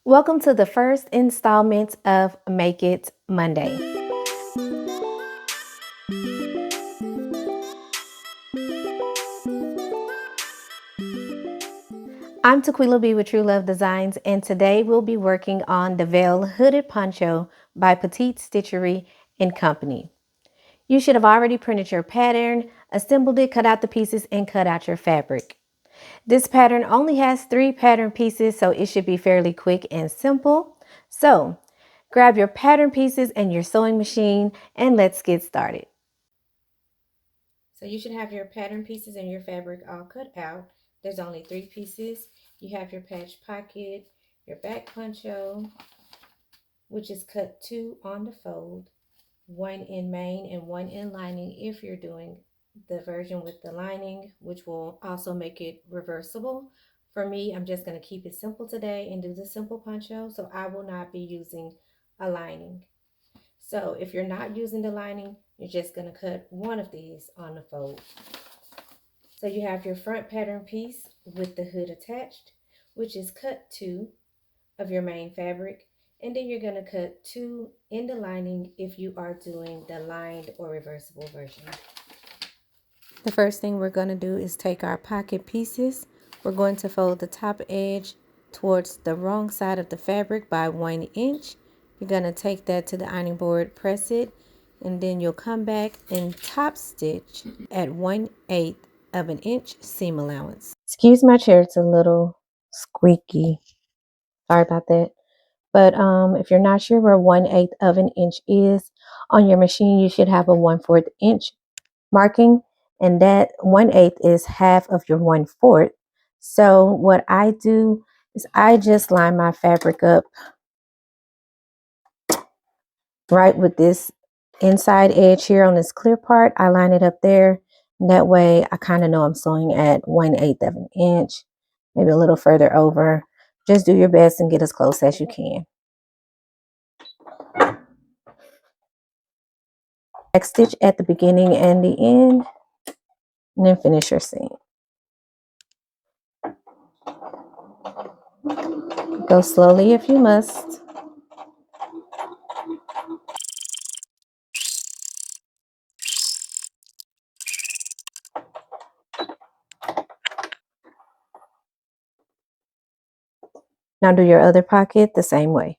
Welcome to the first installment of Make It Monday. I'm Tequila B with TruLuv Designz, and today we'll be working on the Vale Hooded Poncho by Petite, Stitchery and Company. You should have already printed your pattern, assembled it, cut out the pieces, and cut out your fabric. This pattern only has 3 pattern pieces, so it should be fairly quick and simple. So, grab your pattern pieces and your sewing machine, and let's get started. So you should have your pattern pieces and your fabric all cut out. There's only 3 pieces. You have your patch pocket, your back poncho, which is cut 2 on the fold, 1 in main and 1 in lining if you're doing the version with the lining, which will also make it reversible. For me, I'm just going to keep it simple today and do the simple poncho, so I will not be using a lining. So if you're not using the lining, you're just going to cut one of these on the fold. So you have your front pattern piece with the hood attached, which is cut 2 of your main fabric. And then you're going to cut 2 in the lining if you are doing the lined or reversible version. The first thing we're going to do is take our pocket pieces. We're going to fold the top edge towards the wrong side of the fabric by 1 inch. You're going to take that to the ironing board, press it, and then you'll come back and top stitch at 1/8 of an inch seam allowance. Excuse my chair, it's a little squeaky. Sorry about that. But if you're not sure where 1/8 of an inch is on your machine, you should have a 1/4 inch marking, and that 1/8 is half of your 1/4. So what I do is I just line my fabric up right with this inside edge here on this clear part. I line it up there. And that way I kind of know I'm sewing at 1/8 of an inch, maybe a little further over. Just do your best and get as close as you can. Back stitch at the beginning and the end, and then finish your seam. Go slowly if you must. Now do your other pocket the same way.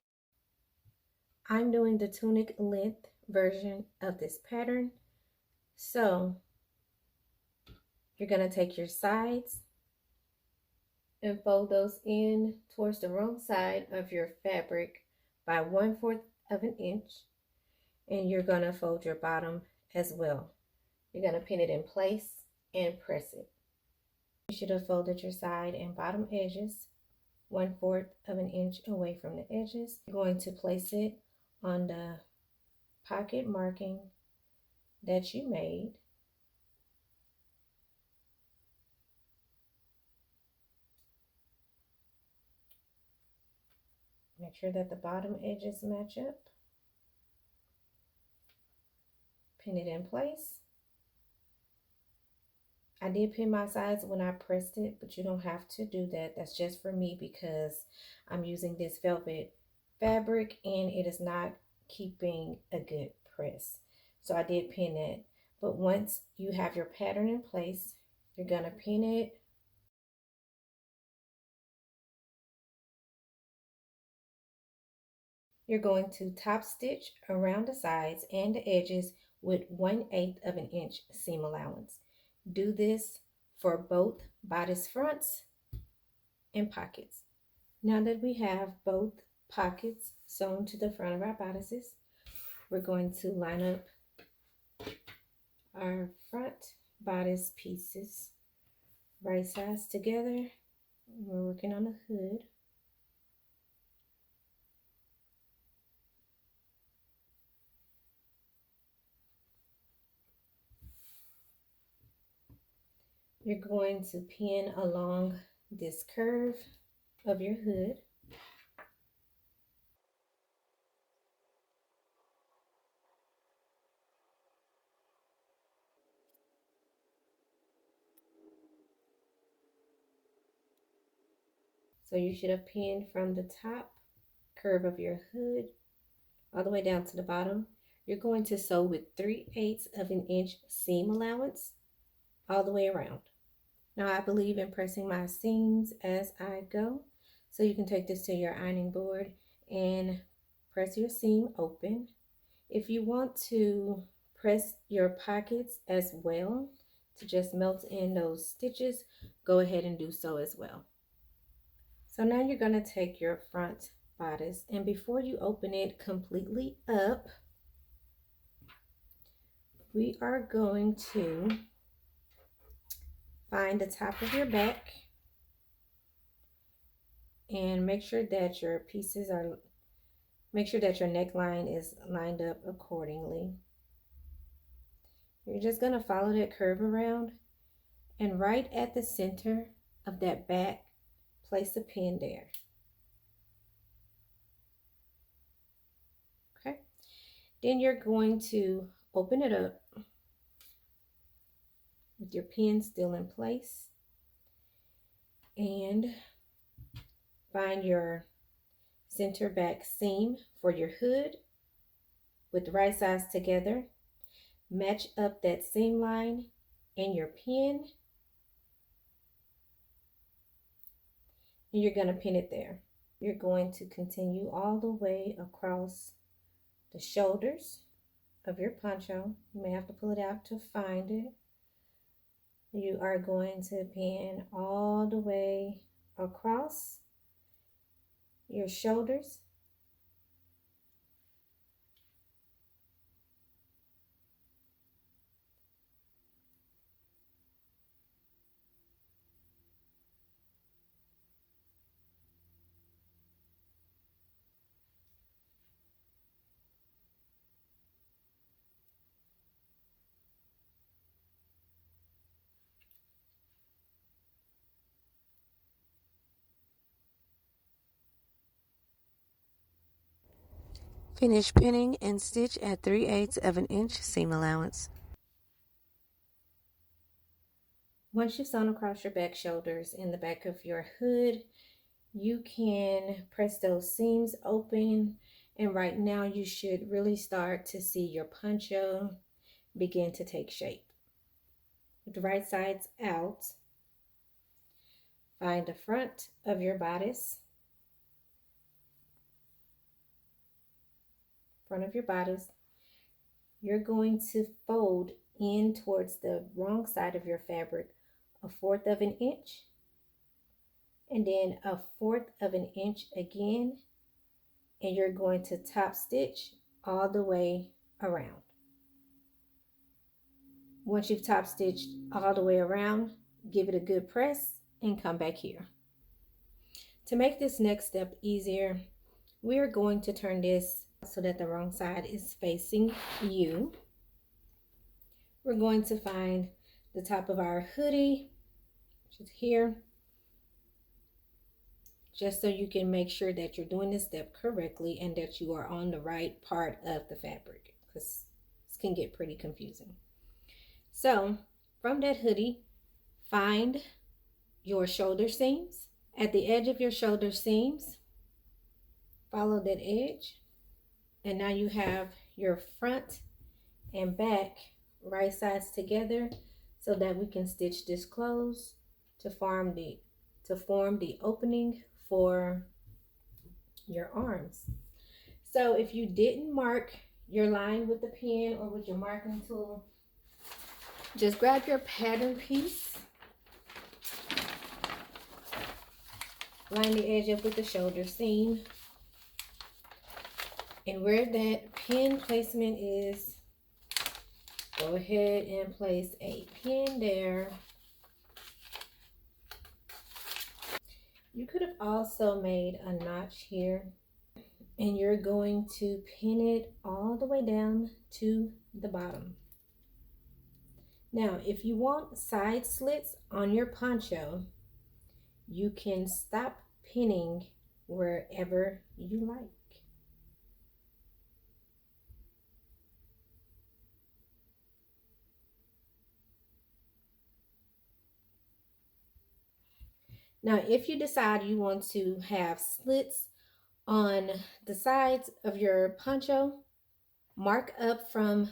I'm doing the tunic length version of this pattern. So you're going to take your sides and fold those in towards the wrong side of your fabric by 1/4 of an inch. And you're going to fold your bottom as well. You're going to pin it in place and press it. You should have folded your side and bottom edges 1/4 of an inch away from the edges. You're going to place it on the pocket marking that you made. Make sure that the bottom edges match up. Pin it in place. I did pin my sides when I pressed it, but you don't have to do that. That's just for me because I'm using this velvet fabric and it is not keeping a good press. So I did pin it. But once you have your pattern in place, you're going to pin it. You're going to top stitch around the sides and the edges with 1/8 of an inch seam allowance. Do this for both bodice fronts and pockets. Now that we have both pockets sewn to the front of our bodices, we're going to line up our front bodice pieces right sides together. We're working on the hood. You're going to pin along this curve of your hood. So you should have pinned from the top curve of your hood all the way down to the bottom. You're going to sew with 3/8 of an inch seam allowance all the way around. Now I believe in pressing my seams as I go. So you can take this to your ironing board and press your seam open. If you want to press your pockets as well to just melt in those stitches, go ahead and do so as well. So now you're going to take your front bodice, and before you open it completely up, we are going to find the top of your back and make sure that your neckline is lined up accordingly. You're just going to follow that curve around, and right at the center of that back, place a pin there. Okay. Then you're going to open it up with your pin still in place and find your center back seam for your hood with the right sides together. Match up that seam line and your pin, and you're going to pin it there. You're going to continue all the way across the shoulders of your poncho. You may have to pull it out to find it. You are going to pin all the way across your shoulders. Finish pinning and stitch at 3/8 of an inch seam allowance. Once you've sewn across your back shoulders and the back of your hood, you can press those seams open, and right now you should really start to see your poncho begin to take shape. With the right sides out, find the front of your bodice, you're going to fold in towards the wrong side of your fabric 1/4 of an inch, and then 1/4 of an inch again, and you're going to top stitch all the way around. Once you've top stitched all the way around, give it a good press and come back here. To make this next step easier, we are going to turn this so that the wrong side is facing you. We're going to find the top of our hoodie, which is here, just so you can make sure that you're doing this step correctly and that you are on the right part of the fabric, because this can get pretty confusing. So from that hoodie, find your shoulder seams. At the edge of your shoulder seams, follow that edge, and now you have your front and back right sides together so that we can stitch this close to form the opening for your arms. So if you didn't mark your line with the pen or with your marking tool, just grab your pattern piece, line the edge up with the shoulder seam, and where that pin placement is, go ahead and place a pin there. You could have also made a notch here, and you're going to pin it all the way down to the bottom. Now, if you want side slits on your poncho, you can stop pinning wherever you like. Now, if you decide you want to have slits On the sides of your poncho, mark up from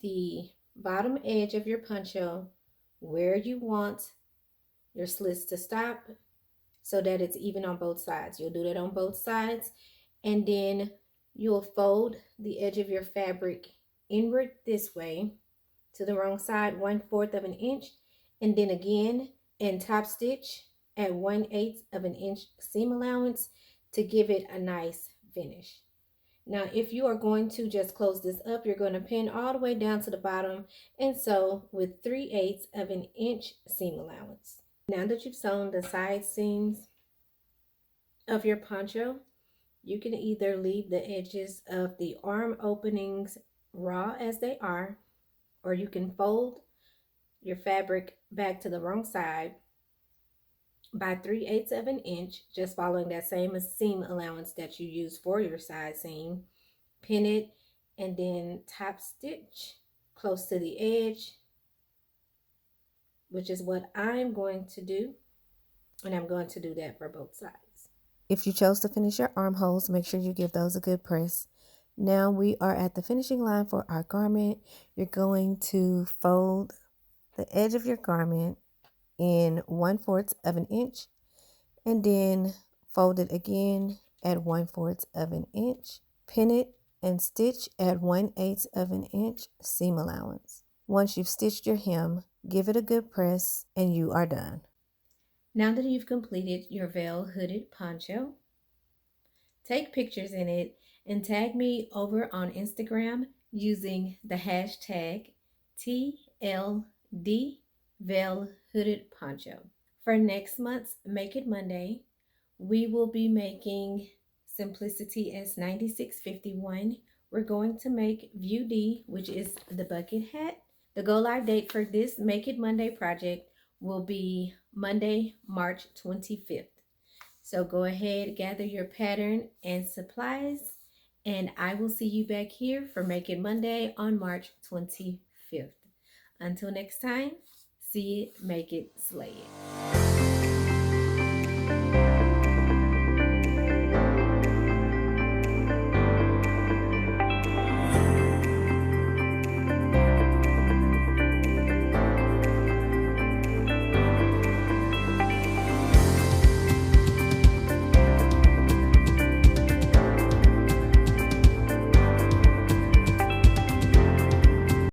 the bottom edge of your poncho where you want your slits to stop so that it's even on both sides. You'll do that on both sides, and then you'll fold the edge of your fabric inward this way to the wrong side 1/4 of an inch, and then again and top stitch at 1/8 of an inch seam allowance to give it a nice finish. Now, if you are going to just close this up, you're going to pin all the way down to the bottom and sew with 3/8 of an inch seam allowance. Now that you've sewn the side seams of your poncho, you can either leave the edges of the arm openings raw as they are, or you can fold your fabric back to the wrong side by 3/8 of an inch, just following that same seam allowance that you use for your side seam. Pin it and then top stitch close to the edge, which is what I'm going to do, and I'm going to do that for both sides. If you chose to finish your armholes, make sure you give those a good press. Now we are at the finishing line for our garment. You're going to fold the edge of your garment in 1/4 of an inch and then fold it again at 1/4 of an inch. Pin it and stitch at 1/8 of an inch seam allowance. Once you've stitched your hem, give it a good press and you are done. Now that you've completed your veil hooded poncho, take pictures in it and tag me over on Instagram using the hashtag TLD Veil Hooded Poncho. For next month's Make It Monday, we will be making Simplicity S9651. We're going to make View D, which is the bucket hat. The go live date for this Make It Monday project will be Monday, March 25th. So go ahead, gather your pattern and supplies, and I will see you back here for Make It Monday on March 25th. Until next time, see it, make it, slay it.